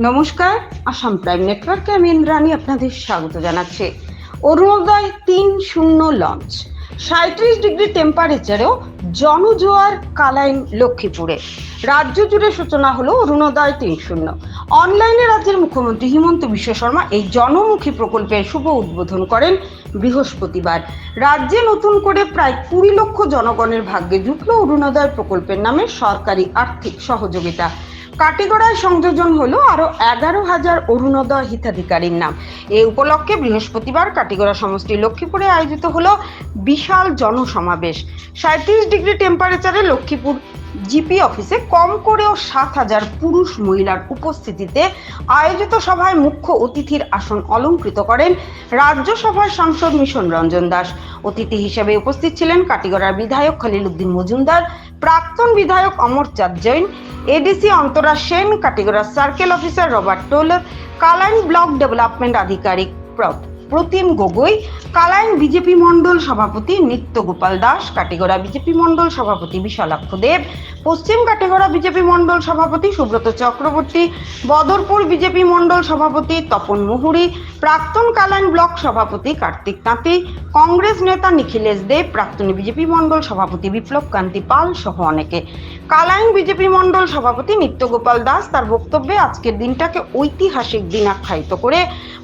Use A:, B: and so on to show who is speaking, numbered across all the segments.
A: নমস্কার, আসাম প্রাইম নেটওয়ার্কে আমি ইন্দ্রাণী আপনাদের স্বাগত জানাচ্ছি। অরুণোদয় ৩.০ লঞ্চ, ৩৭ ডিগ্রি টেম্পারেচারেও জনজোয়ার কালাইন লক্ষ্মীপুরে। রাজ্য জুড়ে সূচনা হলো অরুণোদয় ৩.০। অনলাইনে রাজ্যের মুখ্যমন্ত্রী হিমন্ত বিশ্ব শর্মা এই জনমুখী প্রকল্পের শুভ উদ্বোধন করেন বৃহস্পতিবার। রাজ্যে নতুন করে প্রায় ২০ লক্ষ জনগণের ভাগ্যে জুটল অরুণোদয় প্রকল্পের নামে সরকারি আর্থিক সহযোগিতা। কাটিগড়ায় সংযোজন হলো আরো ১১,০০০ অরুণোদয় হিতাধিকারীর নাম। এই উপলক্ষে বৃহস্পতিবার কাটিগড়া সমষ্টি লক্ষ্মীপুরে আয়োজিত হলো বিশাল জনসমাবেশ। ৩৭ ডিগ্রি টেম্পারেচারে লক্ষ্মীপুর জিপি অফিসে কম করেও ৭,০০০ পুরুষ মহিলার উপস্থিতিতে আয়োজিত সভায় মুখ্য অতিথির আসন অলংকৃত করেন রাজ্যসভার সাংসদ মিশন রঞ্জন দাস। অতিথি হিসেবে উপস্থিত ছিলেন কাটিগড়ার বিধায়ক খলিল উদ্দিন মজুমদার, প্রাক্তন বিধায়ক Amarchand Jain, ADC Antara Sen, Katigora circle officer Robert Toler, Kalain block development আধিকারিক প্রতিম গগৈ, কালাইন বিজেপি মন্ডল সভাপতি নিত্য গোপাল দাস, কাটিগড়া বিজেপি মন্ডল সভাপতি বিশালাক্ষ দেব, পশ্চিম কাটিগড়া বিজেপি মন্ডল সভাপতি সুব্রত চক্রবর্তী, বদরপুর বিজেপি মন্ডল সভাপতি তপন মুহুরি, প্রাক্তন কালাইন ব্লক সভাপতি কার্তিক তাঁতি, কংগ্রেস নেতা নিখিলেশ দেব, প্রাক্তন বিজেপি মন্ডল সভাপতি বিপ্লব কান্তি পাল সহ অনেকে। কালাইন বিজেপি মন্ডল সভাপতি নিত্য গোপাল দাস তার বক্তব্যে আজকের দিনটাকে ঐতিহাসিক দিন আখ্যায়িত করে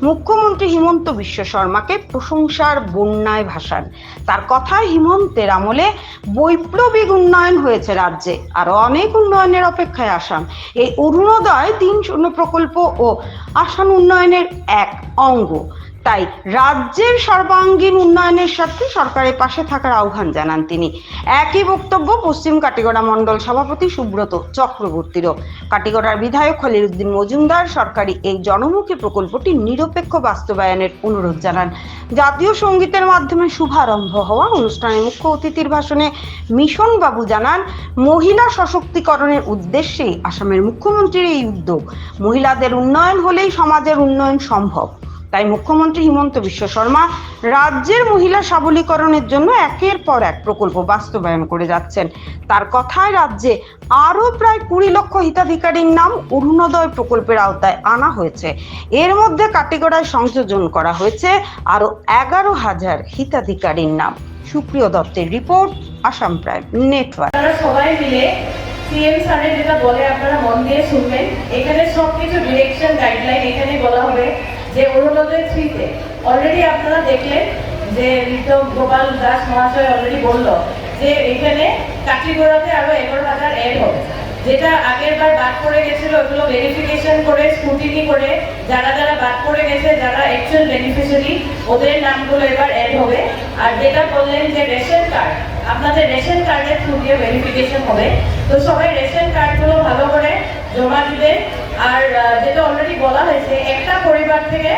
A: মুখ্যমন্ত্রী হিমন্ত বিশ্ব শর্মাকে প্রশংসার বন্যায় ভাসান। তার কথায় হিমন্তের আমলে বৈপ্লবিক উন্নয়ন হয়েছে রাজ্যে, আরো অনেক উন্নয়নের অপেক্ষায় আসাম। এই অরুণোদয় ৩.০ প্রকল্প ও আসাম উন্নয়নের এক অঙ্গ, তাই রাজ্যের সর্বাঙ্গীন উন্নয়নের সাথে সরকারের পাশে থাকার আহ্বান জানান তিনি। একই বক্তব্য পশ্চিম কাটিগড়া মন্ডল সভাপতি সুব্রত চক্রবর্তীরও। কাটিগড়ার বিধায়ক খলিল উদ্দিন মজুমদার সরকারি এই জনমুখী প্রকল্পটি নিরপেক্ষ বাস্তবায়নের অনুরোধ জানান। জাতীয় সঙ্গীতের মাধ্যমে শুভারম্ভ হওয়া অনুষ্ঠানে মুখ্য অতিথির ভাষণে মিশন বাবু জানান, মহিলা সশক্তিকরণের উদ্দেশ্যেই আসামের মুখ্যমন্ত্রীর এই উদ্যোগ। মহিলাদের উন্নয়ন হলেই সমাজের উন্নয়ন সম্ভব। তাই মুখ্যমন্ত্রী হিমন্ত বিশ্ব শর্মা রাজ্যের মহিলা সবলীকরণের জন্য একের পর এক প্রকল্প বাস্তবায়ন করে যাচ্ছেন। তার কথায় রাজ্যে আরো প্রায় ২০ লক্ষ হিতাধিকারীর নাম অরুণোদয় প্রকল্পের আওতায় আনা হয়েছে। এর মধ্যে কাটিগড়ায় সংযোজন করা হয়েছে আরো ১১,০০০ হিতাধিকারীর নাম। সুপ্রিয় দত্তের রিপোর্ট, আসাম প্রাইম নেটওয়ার্ক।
B: সবাই মিলে সিএম স্যারের যেটা বলে আপনারা মন দিয়ে শুনবেন। এখানে সবকিছু ডিরেকশন গাইডলাইন এখানে বলা হবে যে অরুণোদয় 3-তে অলরেডি আপনারা দেখলেন যে নিত্য গোপাল দাস মহাশয় অলরেডি বলল যে এখানে কাটিগড়াতে আরো ১১,০০০ এড হবে, যেটা আগের বার বাদ পড়ে গেছিল ওগুলো ভেরিফিকেশন করে স্ক্রুটিনি করে যারা যারা বাদ পড়ে গেছে, যারা অ্যাকচুয়াল বেনিফিশিয়ারি, ওদের নামগুলো এবার অ্যাড হবে। আর যেটা বললেন যে রেশন কার্ড, আপনাদের রেশন কার্ডের থ্রু দিয়ে ভেরিফিকেশন হবে, তো সবাই রেশন কার্ডগুলো ভালো করে জমা দিবেন। আর যেটা অলরেডি বলা হয়েছে, একটা পরিবার থেকে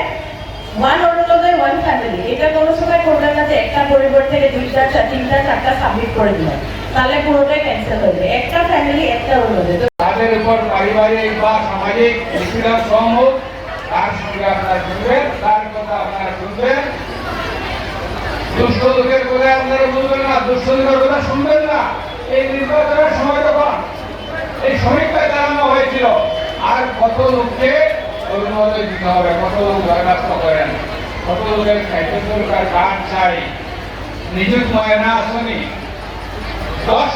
B: ওয়ান অরুণোদয় ওয়ান ফ্যামিলি, এটা কোনো সময় করবেন না যে একটা পরিবার থেকে 2টা 3টা 4টা সাবমিট করে দিলেন, তাহলে পুরোটাই ক্যান্সেল হয়ে যাবে। একটা ফ্যামিলি একটা অরুণোদয়।
C: তাদের উপর পারিবারিক বা সামাজিক নিপীড়ন কম হোক, তার সঙ্গে আপনারা শুনবেন, তার কথা আপনারা শুনবেন। দুষ্ট লোকের কথা আপনারা বলবেন না, দুষ্ট লোকের কথা শুনবেন না। এই নির্বাচনের সময় যখন এই সমীক্ষা চালানো হয়েছিল, আর কত লোককে অরুণোদয় দিতে হবে, কত লোক দরখাস্ত করেন, কত লোকের খাদ্য সরকার কার্ড চাই, নিযুক্ত ময়না আসনি, 10